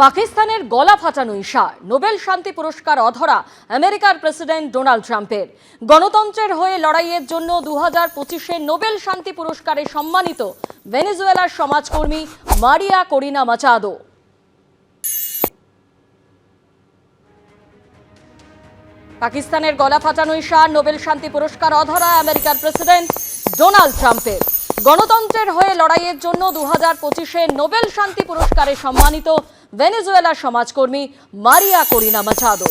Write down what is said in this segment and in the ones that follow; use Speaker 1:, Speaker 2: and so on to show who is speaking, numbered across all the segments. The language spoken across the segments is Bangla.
Speaker 1: পাকিস্তানের গলা ফাটানো ইশারা, নোবেল শান্তি পুরস্কার অধরা আমেরিকার প্রেসিডেন্ট ডোনাল্ড ট্রাম্পের। গণতন্ত্রের হয়ে লড়াইয়ের জন্য 2025-এ নোবেল শান্তি পুরস্কারে সম্মানিত ভেনেজুয়েলার সমাজকর্মী মারিয়া করিনা মাচাদো। পাকিস্তানের গলা ফাটানো ইশারা, নোবেল শান্তি পুরস্কার অধরা আমেরিকার প্রেসিডেন্ট ডোনাল্ড ট্রাম্পের। গণতন্ত্রের হয়ে লড়াইয়ের জন্য 2025-এ নোবেল শান্তি পুরস্কারে সম্মানিত ভেনেজুয়েলার সমাজকর্মী মারিয়া করিনা মাচাদো।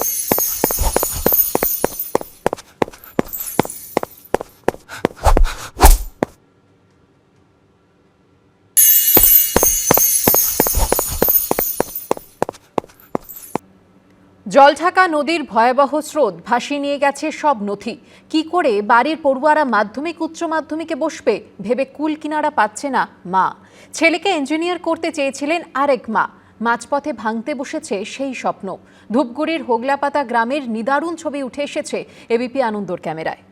Speaker 2: জলঢাকা নদীর ভয়াবহ স্রোত ভাসিয়ে নিয়ে গেছে সব নথি। কি করে বাড়ির পড়ুয়ারা মাধ্যমিক উচ্চ মাধ্যমিকে বসবে ভেবে কুল কিনারা পাচ্ছে না মা। ছেলেকে ইঞ্জিনিয়ার করতে চেয়েছিলেন আরেক মা, মাঝপথে ভাঙতে বসেছে সেই স্বপ্ন। ধূপগুড়ির হোগলাপাতা গ্রামের নিদারুণ ছবি উঠে এসেছে এবিপি আনন্দর ক্যামেরায়।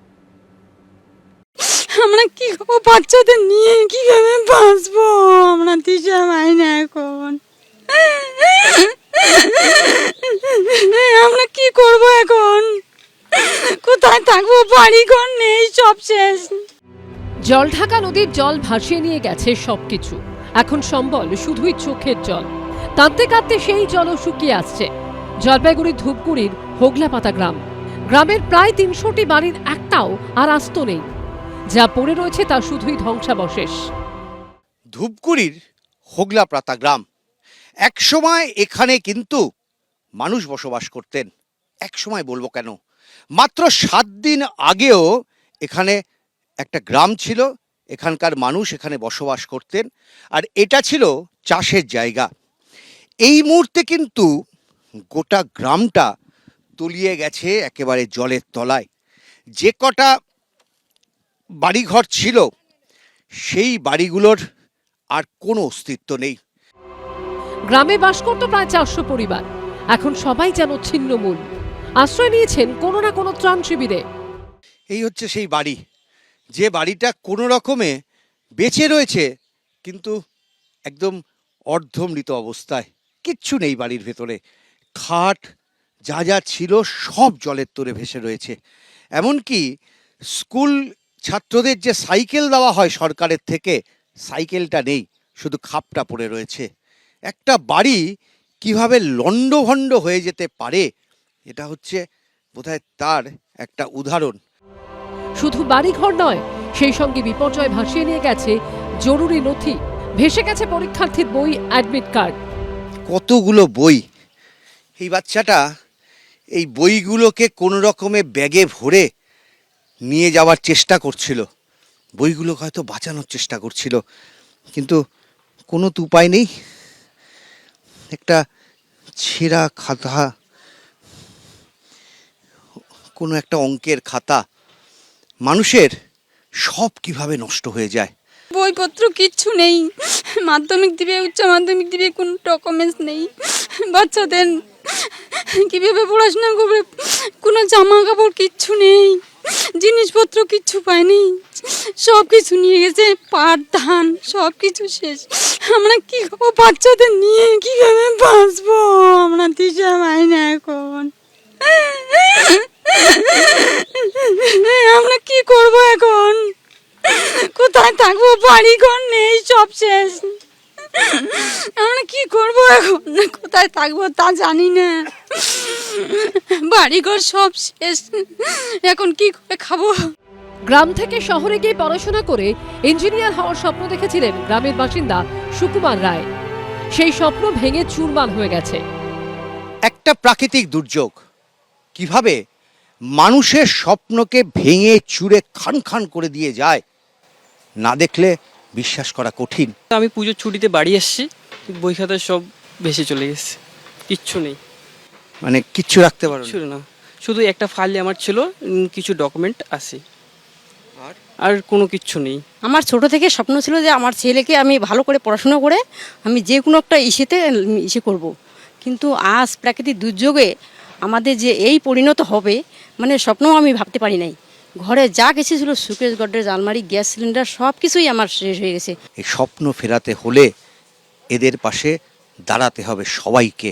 Speaker 3: আমরা কি করবো, বাচ্চাদের নিয়ে কিভাবে বাঁচবো? আমরা দিশা পাই না এখন। আমরা কি করব এখন? কোথায় থাকবো? বাড়ি ঘর নেই, সব শেষ।
Speaker 4: জলঢাকা নদীর জল ভাসিয়ে নিয়ে গেছে সবকিছু। এখন সম্বল শুধুই চোখের জল। কাঁদতে কাঁদতে সেই জলও শুকিয়ে আসছে। জলপাইগুড়ির ধূপগুড়ির হোগলাপাতা গ্রাম, গ্রামের প্রায় 300টি বাড়ির একটাও আর আস্ত নেই। যা পড়ে রয়েছে তা শুধুই ধ্বংসাবশেষ।
Speaker 5: ধূপগুড়ির হোগলাপাতা গ্রাম, একসময় এখানে কিন্তু মানুষ বসবাস করতেন। একসময় বলবো কেন, মাত্র 7 দিন আগেও এখানে একটা গ্রাম ছিল, এখানকার মানুষ এখানে বসবাস করতেন, আর এটা ছিল চাষের জায়গা। এই মুহূর্তে কিন্তু গোটা গ্রামটা তলিয়ে গেছে একেবারে জলের তলায়। যে কটা বাড়িঘর ছিল সেই বাড়িগুলোর আর কোনো অস্তিত্ব নেই।
Speaker 4: গ্রামে বাস করত প্রায় 400 পরিবার। এখন সবাই যেন ছিন্নমূল। আশ্রয় নিয়েছেন কোনো না কোনো ত্রাণ শিবিরে।
Speaker 5: এই হচ্ছে সেই বাড়ি, যে বাড়িটা কোনো রকমে বেঁচে রয়েছে, কিন্তু একদম অর্ধমৃত অবস্থায়। কিচ্ছু নেই বাড়ির ভেতরে। খাট যা যা ছিল সব জলের তোরে ভেসে রয়েছে। এমনকি স্কুল ছাত্রদের যে সাইকেল দেওয়া হয় সরকারের থেকে, সাইকেলটা নেই, শুধু খাপটা পড়ে রয়েছে। একটা বাড়ি কিভাবে লণ্ডভণ্ড হয়ে যেতে পারে, এটা হচ্ছে বোধহয় তার একটা উদাহরণ।
Speaker 4: শুধু বাড়িঘর নয়, সেই সঙ্গে বিপর্যয় ভাসিয়ে নিয়ে গেছে জরুরি নথি। ভেসে গেছে পরীক্ষার্থীর বই, অ্যাডমিট কার্ড।
Speaker 5: কতগুলো বই! এই বাচ্চাটা এই বইগুলোকে কোনো রকমে ব্যাগে ভরে নিয়ে যাওয়ার চেষ্টা করছিল। বইগুলো হয়তো বাঁচানোর চেষ্টা করছিল, কিন্তু কোনো তো উপায় নেই। একটা ছেঁড়া খাতা, কোনো একটা অঙ্কের খাতা। মানুষের সব কিভাবে নষ্ট হয়ে যায়।
Speaker 3: বইপত্র কিচ্ছু নেই। মাধ্যমিক দিবে, উচ্চ মাধ্যমিক দিবে, কোনো ডকুমেন্টস নেই। বাচ্চাদের কিভাবে পড়াশোনা করবে? কোনো জামা কাপড় কিচ্ছু নেই, জিনিসপত্র কিচ্ছু পায়নি। সব কিছু নিয়ে গেছে, পাট ধান সব কিছু শেষ। আমরা কি করবো, বাচ্চাদের নিয়ে কিভাবে বাঁচবো? আমরা দিশা পাই না এখন। আমরা কি করব এখন? কোথায় থাকবো? বাড়ি ঘর নেই, সব শেষ। আমরা কি করব এখন? কোথায় থাকবো তা জানি না। বাড়ি ঘর সব শেষ, এখন কি করে খাবো?
Speaker 4: গ্রাম থেকে শহরে গিয়ে পড়াশোনা করে ইঞ্জিনিয়ার হওয়ার স্বপ্ন দেখেছিলেন গ্রামের বাসিন্দা সুকুমার রায়। সেই স্বপ্ন ভেঙে চুরমার হয়ে গেছে।
Speaker 5: একটা প্রাকৃতিক দুর্যোগ কিভাবে মানুষের স্বপ্নকে ভেঙে চুরে খান খান করে দিয়ে যায়, না দেখলে বিশ্বাস করা কঠিন।
Speaker 6: আমি পুজোর ছুটিতে বাড়ি এসেছি, বই খাতা সব ভেসে চলে গেছে, কিচ্ছু নেই।
Speaker 5: মানে কিচ্ছু রাখতে পারো
Speaker 6: ছিল না, শুধু একটা ফাইল আমার ছিল, কিছু ডকুমেন্ট আছে, আর কোনো কিচ্ছু নেই।
Speaker 7: আমার ছোট থেকে স্বপ্ন ছিল যে আমার ছেলেকে আমি ভালো করে পড়াশোনা করে আমি যে কোনো একটা ইসে করব। কিন্তু আজ প্রাকৃতিক দুর্যোগে আমাদের যে এই পরিণত হবে, মানে স্বপ্নও আমি ভাবতে পারি নাই। ঘরে যা কিছু ছিল, সুকেশ, গডরেজ, আলমারি, গ্যাস সিলিন্ডার সব কিছুই আমার শেষ হয়ে গেছে।
Speaker 5: এই স্বপ্ন ফেরাতে হলে এদের পাশে দাঁড়াতে হবে সবাইকে,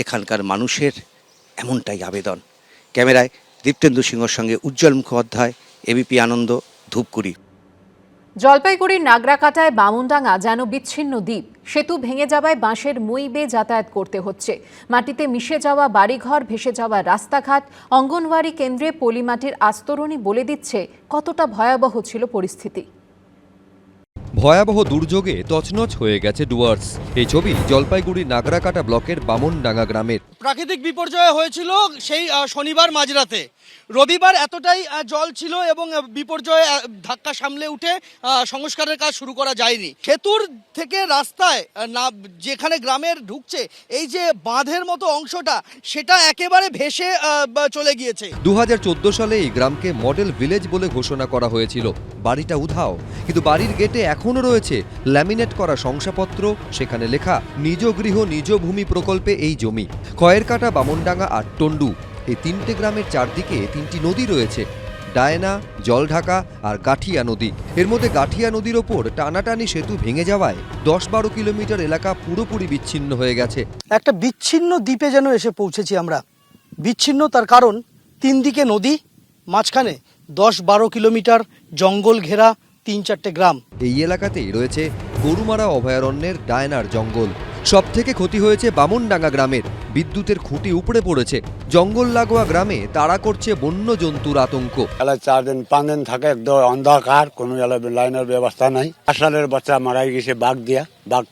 Speaker 5: এখানকার মানুষের এমনটাই আবেদন। ক্যামেরায় দীপ্তেন্দু সিংহর সঙ্গে উজ্জ্বল মুখোপাধ্যায়, এবিপি আনন্দ, ধূপগুড়ি।
Speaker 2: জলপাইগুড়ির নাগরাকাটায় বামুনডাঙ্গা যেন বিচ্ছিন্ন দ্বীপ। সেতু ভেঙে যাওয়ায় বাঁশের মই বেয়ে যাতায়াত করতে হচ্ছে। মাটিতে মিশে যাওয়া বাড়িঘর, ভেসে যাওয়া রাস্তাঘাট, অঙ্গনওয়াড়ি কেন্দ্রে পলিমাটির আস্তরণই বলে দিচ্ছে কতটা ভয়াবহ ছিল পরিস্থিতি।
Speaker 8: ভয়াবহ দুর্যোগে তছনছ হয়ে গেছে ডুয়ার্স। এই ছবি জলপাইগুড়ির নাগরাকাটা ব্লকের বামনডাঙ্গা গ্রামের।
Speaker 9: প্রাকৃতিক বিপর্যয় হয়েছিল সেই শনিবার মাঝরাতে। রবিবার এতটাই জল ছিল এবং বিপর্যয়ে ধাক্কা সামলে উঠে সংস্কারের কাজ শুরু করা যায়নি। সেতুর থেকে রাস্তায় না যেখানে গ্রামের ঢুকছে এই যে বাঁধের মতো অংশটা, সেটা একেবারে ভেসে চলে গিয়েছে।
Speaker 8: 2014 সালে এই গ্রামকে মডেল ভিলেজ বলে ঘোষণা করা হয়েছিল। বাড়িটা উধাও, কিন্তু বাড়ির গেটে এখনো রয়েছে ল্যামিনেট করা শংসাপত্র। সেখানে লেখা নিজ গৃহ নিজ ভূমি প্রকল্পে এই জমি। খয়েরকাটা, বামনডাঙ্গা আর টন্ডু, এই তিনটে গ্রামের চারদিকে তিনটি নদী রয়েছে, ডায়না, জলঢাকা আর গাঠিয়া নদী। এর মধ্যে গাঠিয়া নদীর ওপর টানাটানি সেতু ভেঙে যাওয়ায় 10-12 কিলোমিটার এলাকা পুরোপুরি বিচ্ছিন্ন হয়ে গেছে।
Speaker 9: একটা বিচ্ছিন্ন দ্বীপে যেন এসে পৌঁছেছি আমরা। বিচ্ছিন্ন তার কারণ, তিন দিকে নদী, মাঝখানে 10-12 কিলোমিটার জঙ্গল ঘেরা 3-4টে গ্রাম।
Speaker 8: এই এলাকাতেই রয়েছে গরুমারা অভয়ারণ্যের ডায়নার জঙ্গল। সব থেকে ক্ষতি হয়েছে বামনডাঙ্গা গ্রামের। বিদ্যুতের খুঁটি উপড়ে পড়েছে। জঙ্গল লাগোয়া গ্রামে তাড়া করছে বন্য জন্তুর আতঙ্ক।
Speaker 10: 4 দিন 5 দিন থাকে একদম অন্ধকার, কোনো লাইনের ব্যবস্থা নাই। 8 সালের বাচ্চা মারাই গেছে বাঘ দিয়া, বাঘ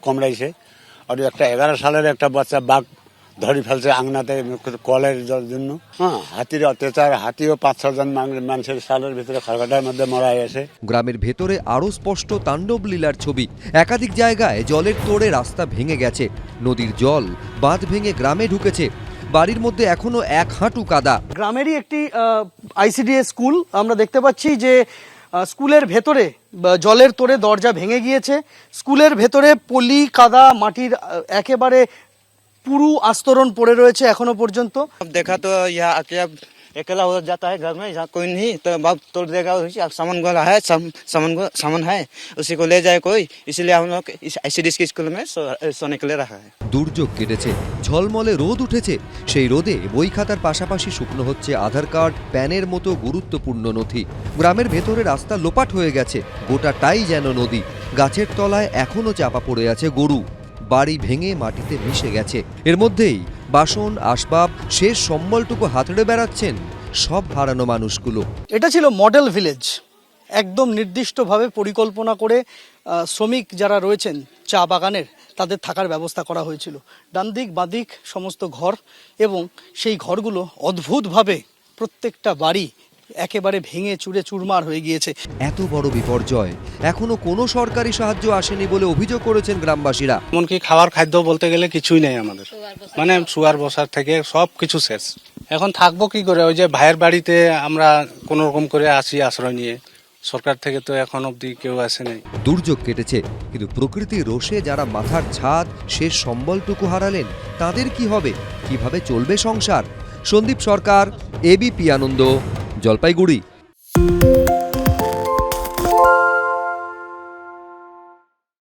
Speaker 10: কামড়াইছে। আর একটা 11 সালের একটা বাচ্চা বাঘ ধরে ফেলছে আংনাতে কলের জন্য। হাতির অত্যাচার, হাতিও 5-6 জন মানুষের সালের ভিতরে খালঘাটার মধ্যে মারা গেছে।
Speaker 8: গ্রামের ভেতরে আরো স্পষ্ট তাণ্ডব লীলার ছবি। একাধিক জায়গায় জলের তোড়ে রাস্তা ভেঙে গেছে। নদীর জল বাঁধ ভেঙে গ্রামে ঢুকেছে। বাড়ির মধ্যে এখনো 1 হাঁটু কাদা।
Speaker 9: গ্রামেরই একটি ICDS স্কুল আমরা দেখতে পাচ্ছি যে স্কুলের ভেতরে জলের তোড়ে দরজা ভেঙে গিয়েছে। স্কুলের ভেতরে পলি, কাদা, মাটির একেবারে পুরো আস্তরণ পড়ে রয়েছে এখনো পর্যন্ত।
Speaker 6: देखा तो यहाँ आके अब अकेला हो जाता है घर में, यहाँ कोई नहीं तो बाप तोड़ देगा। सामान वाला है, सामान है, उसी को ले जाए कोई, इसलिए हम लोग ICDS के स्कूल में सोने के लिए रखा है।
Speaker 8: দুর্যোগ কেটেছে, ঝলমলে রোদ উঠেছে। সেই রোদে বই খাতার পাশাপাশি শুকনো হচ্ছে আধার কার্ড, প্যানের মতো গুরুত্বপূর্ণ নথি। গ্রামের ভেতরে রাস্তা লোপাট হয়ে গেছে, গোটাটাই যেন নদী। গাছের তলায় এখনো চাপা পড়ে আছে গরু। বাড়ি ভেঙে মাটিতে মিশে গেছে। এর মধ্যেই বাসন, আসবাব, শেষ সম্বলটুকু হাতড়ে বেড়াচ্ছেন সব হারানো মানুষগুলো।
Speaker 9: এটা ছিল মডেল ভিলেজ। একদম নির্দিষ্টভাবে পরিকল্পনা করে শ্রমিক যারা রয়েছেন চা বাগানের, তাদের থাকার ব্যবস্থা করা হয়েছিল। ডান দিক বাঁ দিক সমস্ত ঘর, এবং সেই ঘরগুলো অদ্ভুতভাবে প্রত্যেকটা বাড়ি একেবারে ভেঙে চুরে চুরমার হয়ে গিয়েছে।
Speaker 8: এত বড় বিপর্যয়, এখনো কোনো সরকারি সাহায্য আসেনি বলে অভিযোগ করেছেন গ্রামবাসীরা।
Speaker 11: এমনকি খাবার খাদ্য বলতে গেলে কিছুই নেই আমাদের, মানে শুয়ার বসার থেকে সব কিছু শেষ। এখন থাকবো কি করে? ওই যে ভাইয়ের বাড়িতে আমরা কোন রকম করে আসি আশ্রয় নিয়ে। সরকার থেকে তো এখন অব্দি কেউ আসেনি।
Speaker 8: দুর্যোগ কেটেছে, কিন্তু প্রকৃতির রোষে যারা মাথার ছাদ, শেষ সম্বলটুকু হারালেন, তাদের কি হবে? কিভাবে চলবে সংসার? সন্দীপ সরকার, এবিপি আনন্দ, জলপাইগুড়ি।